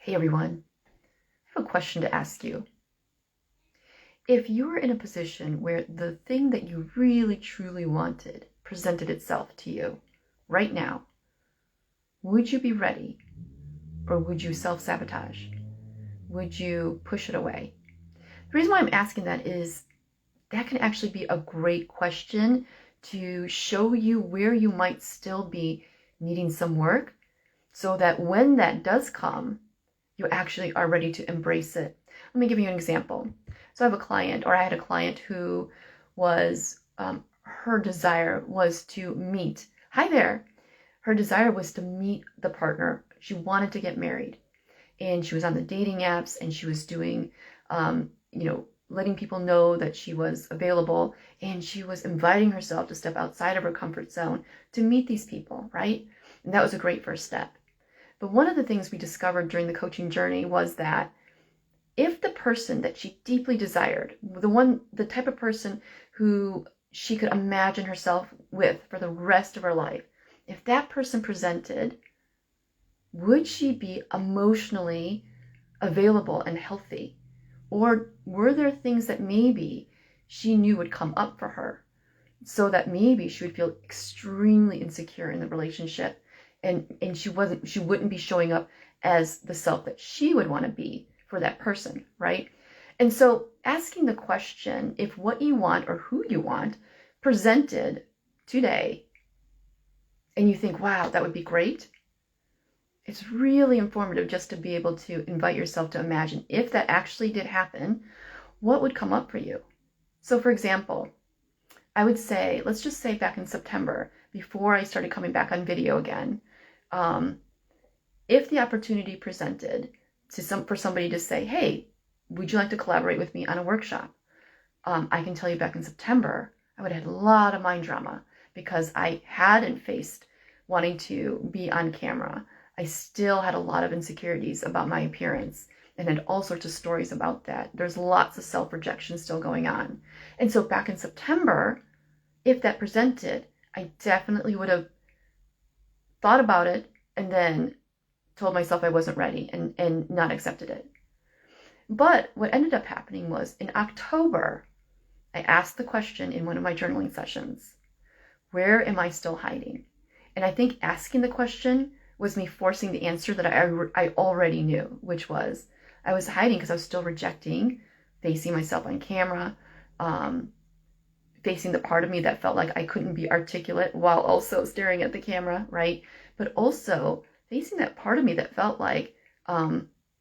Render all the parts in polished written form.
Hey everyone, I have a question to ask you. If you were in a position where the thing that you really truly wanted presented itself to you right now, would you be ready or would you self-sabotage? Would you push it away? The reason why I'm asking that is that can actually be a great question to show you where you might still be needing some work so that when that does come, you actually are ready to embrace it. Let me give you an example. So I had a client who was, her desire was to meet, hi there, her desire was to meet the partner. She wanted to get married and she was on the dating apps and she was doing, letting people know that she was available and she was inviting herself to step outside of her comfort zone to meet these people, right? And that was a great first step. But one of the things we discovered during the coaching journey was that if the person that she deeply desired, the type of person who she could imagine herself with for the rest of her life, if that person presented, would she be emotionally available and healthy? Or were there things that maybe she knew would come up for her so that maybe she would feel extremely insecure in the relationship and she wouldn't be showing up as the self that she would want to be for that person, right? And so asking the question, if what you want or who you want presented today and you think, wow, that would be great, it's really informative just to be able to invite yourself to imagine if that actually did happen, what would come up for you? So for example, I would say, let's just say back in September, before I started coming back on video again, if the opportunity presented for somebody to say, hey, would you like to collaborate with me on a workshop? I can tell you back in September, I would have had a lot of mind drama because I hadn't faced wanting to be on camera. I still had a lot of insecurities about my appearance and had all sorts of stories about that. There's lots of self-rejection still going on. And so back in September, if that presented, I definitely would have thought about it and then told myself I wasn't ready and not accepted it. But what ended up happening was in October, I asked the question in one of my journaling sessions, where am I still hiding? And I think asking the question was me forcing the answer that I already knew, which was I was hiding because I was still rejecting facing myself on camera, facing the part of me that felt like I couldn't be articulate while also staring at the camera, right? But also facing that part of me that felt like,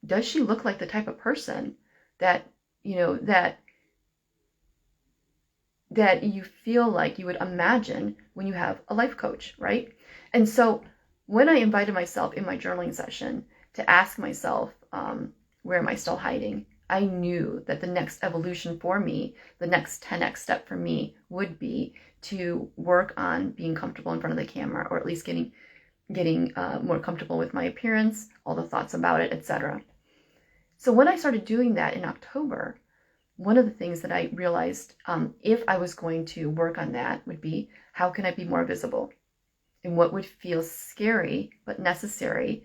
does she look like the type of person that, that you feel like you would imagine when you have a life coach, right? And so when I invited myself in my journaling session to ask myself, where am I still hiding? I knew that the next evolution for me, the next 10x step for me would be to work on being comfortable in front of the camera, or at least getting more comfortable with my appearance, all the thoughts about it, etc. So when I started doing that in October, one of the things that I realized, if I was going to work on that, would be how can I be more visible? And what would feel scary but necessary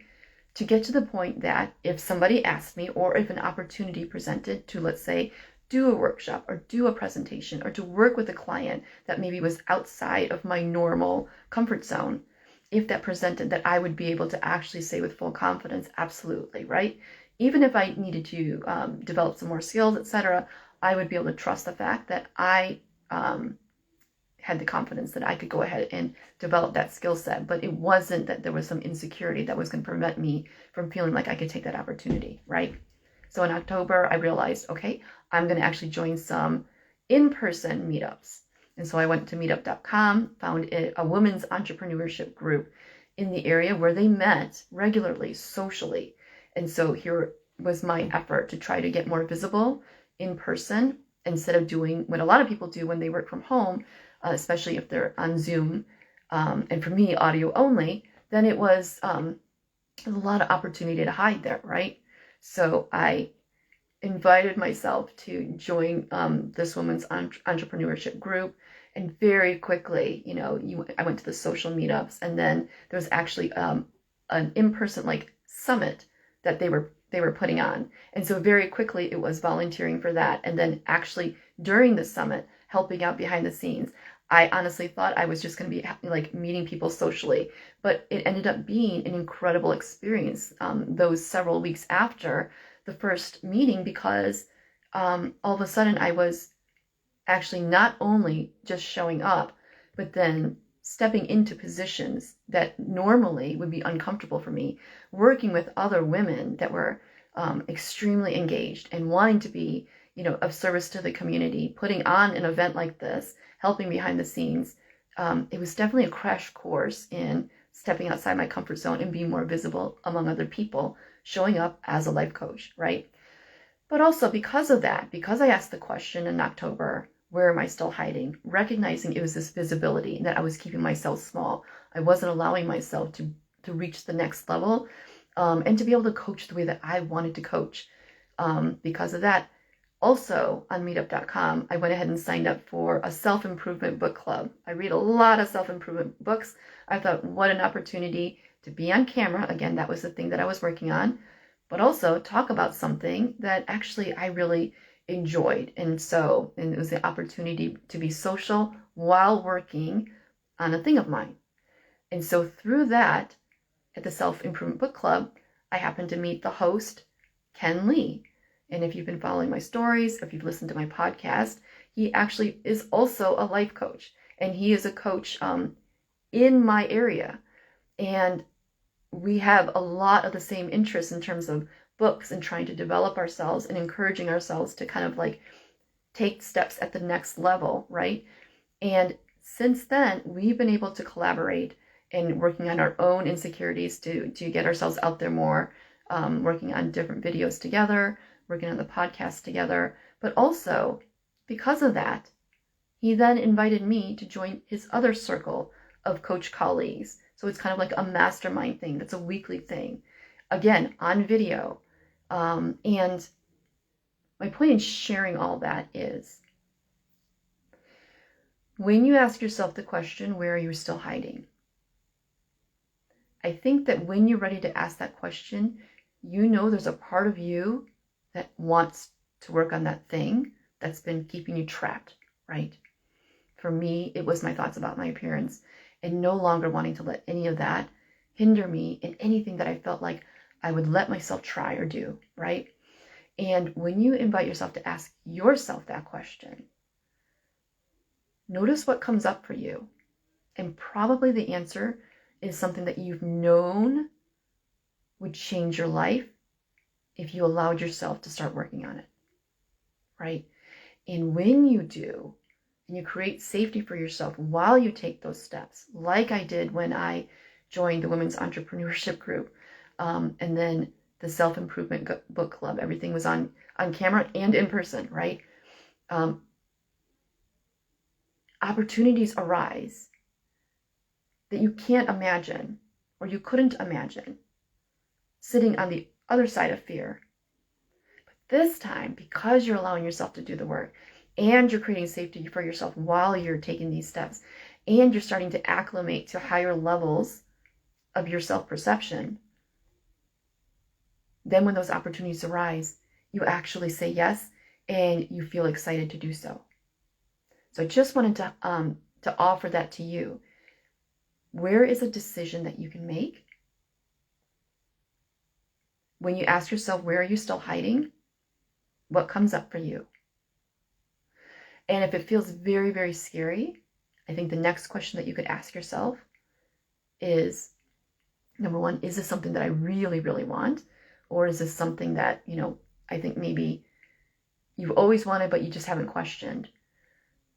to get to the point that if somebody asked me, or if an opportunity presented to, let's say, do a workshop or do a presentation or to work with a client that maybe was outside of my normal comfort zone, if that presented, that I would be able to actually say with full confidence, absolutely, right? Even if I needed to develop some more skills, etc., I would be able to trust the fact that I had the confidence that I could go ahead and develop that skill set. But it wasn't that there was some insecurity that was going to prevent me from feeling like I could take that opportunity, right? So in October, I realized, okay, I'm going to actually join some in-person meetups. And so I went to meetup.com, found a women's entrepreneurship group in the area where they met regularly, socially. And so here was my effort to try to get more visible in person instead of doing what a lot of people do when they work from home, especially if they're on Zoom, and for me, audio only, then it was a lot of opportunity to hide there, right? So I invited myself to join this women's entrepreneurship group, and very quickly, I went to the social meetups, and then there was actually an in-person summit that they they were putting on. And so very quickly it was volunteering for that. And then actually during the summit, helping out behind the scenes. I honestly thought I was just going to be like meeting people socially, but it ended up being an incredible experience those several weeks after the first meeting, because all of a sudden I was actually not only just showing up, but then stepping into positions that normally would be uncomfortable for me, working with other women that were extremely engaged and wanting to be, of service to the community, putting on an event like this, helping behind the scenes. It was definitely a crash course in stepping outside my comfort zone and being more visible among other people, showing up as a life coach, right? But also because of that, because I asked the question in October, where am I still hiding? Recognizing it was this visibility that I was keeping myself small. I wasn't allowing myself to reach the next level and to be able to coach the way that I wanted to coach. Because of that, also on meetup.com, I went ahead and signed up for a self-improvement book club. I read a lot of self-improvement books. I thought, what an opportunity to be on camera. Again, that was the thing that I was working on, but also talk about something that actually I really enjoyed. And it was the opportunity to be social while working on a thing of mine. And so through that, at the Self-Improvement Book Club, I happened to meet the host, Ken Lee. And if you've been following my stories, if you've listened to my podcast, he actually is also a life coach. And he is a coach in my area. And we have a lot of the same interests in terms of books and trying to develop ourselves and encouraging ourselves to kind of like take steps at the next level, right? And since then, we've been able to collaborate and working on our own insecurities to get ourselves out there more, working on different videos together, working on the podcast together. But also, because of that, he then invited me to join his other circle of coach colleagues. So it's kind of like a mastermind thing. That's a weekly thing. Again, on video. And my point in sharing all that is, when you ask yourself the question, where are you still hiding? I think that when you're ready to ask that question, there's a part of you that wants to work on that thing that's been keeping you trapped, right? For me, it was my thoughts about my appearance and no longer wanting to let any of that hinder me in anything that I felt like I would let myself try or do, right? And when you invite yourself to ask yourself that question, notice what comes up for you. And probably the answer is something that you've known would change your life if you allowed yourself to start working on it, right? And when you do, and you create safety for yourself while you take those steps, like I did when I joined the Women's Entrepreneurship Group, and then the Self-Improvement Book Club, everything was on camera and in person, right? Opportunities arise that you can't imagine, or you couldn't imagine, sitting on the other side of fear. But this time, because you're allowing yourself to do the work, and you're creating safety for yourself while you're taking these steps, and you're starting to acclimate to higher levels of your self-perception, then when those opportunities arise, you actually say yes, and you feel excited to do so. So I just wanted to offer that to you. Where is a decision that you can make? When you ask yourself, where are you still hiding? What comes up for you? And if it feels very, very scary, I think the next question that you could ask yourself is, number one, is this something that I really, really want? Or is this something that, I think maybe you've always wanted, but you just haven't questioned?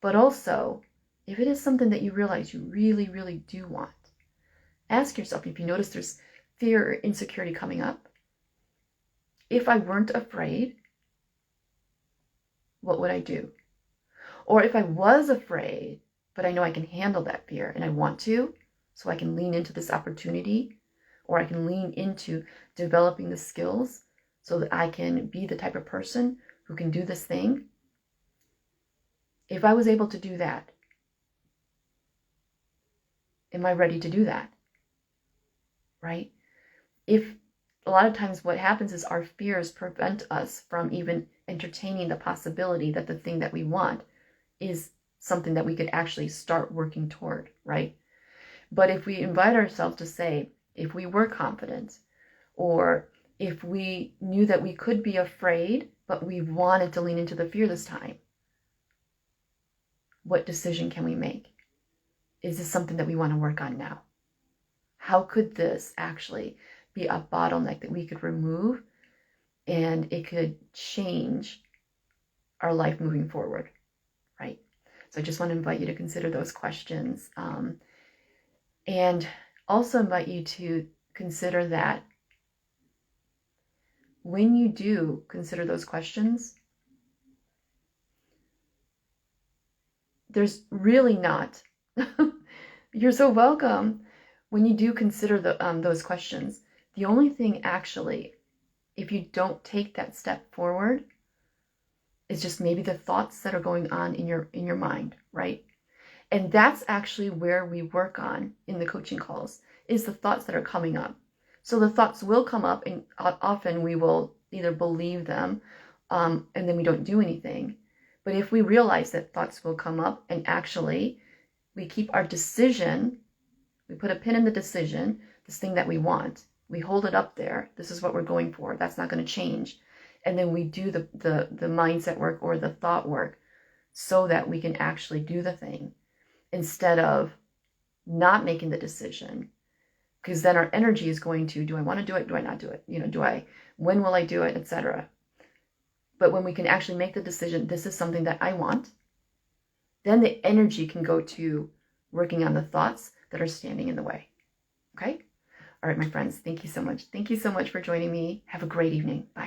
But also, if it is something that you realize you really, really do want, ask yourself, if you notice there's fear or insecurity coming up, if I weren't afraid, what would I do? Or if I was afraid, but I know I can handle that fear and I want to, so I can lean into this opportunity, or I can lean into developing the skills so that I can be the type of person who can do this thing. If I was able to do that, am I ready to do that? Right? If, a lot of times what happens is our fears prevent us from even entertaining the possibility that the thing that we want is something that we could actually start working toward, right? But if we invite ourselves to say, if we were confident, or if we knew that we could be afraid, but we wanted to lean into the fear this time, what decision can we make? Is this something that we want to work on now? How could this actually be a bottleneck that we could remove, and it could change our life moving forward, right? So I just want to invite you to consider those questions, and also invite you to consider that when you do consider those questions, there's really not, you're so welcome. When you do consider those questions, the only thing actually, if you don't take that step forward, is just maybe the thoughts that are going on in your mind, right? And that's actually where we work on in the coaching calls, is the thoughts that are coming up. So the thoughts will come up, and often we will either believe them, and then we don't do anything. But if we realize that thoughts will come up, and actually we keep our decision, we put a pin in the decision, this thing that we want, we hold it up there, this is what we're going for, that's not going to change. And then we do the mindset work or the thought work so that we can actually do the thing, instead of not making the decision, because then our energy is going to, do I want to do it? Do I not do it? When will I do it? Etc. But when we can actually make the decision, this is something that I want, then the energy can go to working on the thoughts that are standing in the way. Okay? All right, my friends, thank you so much. Thank you so much for joining me. Have a great evening. Bye.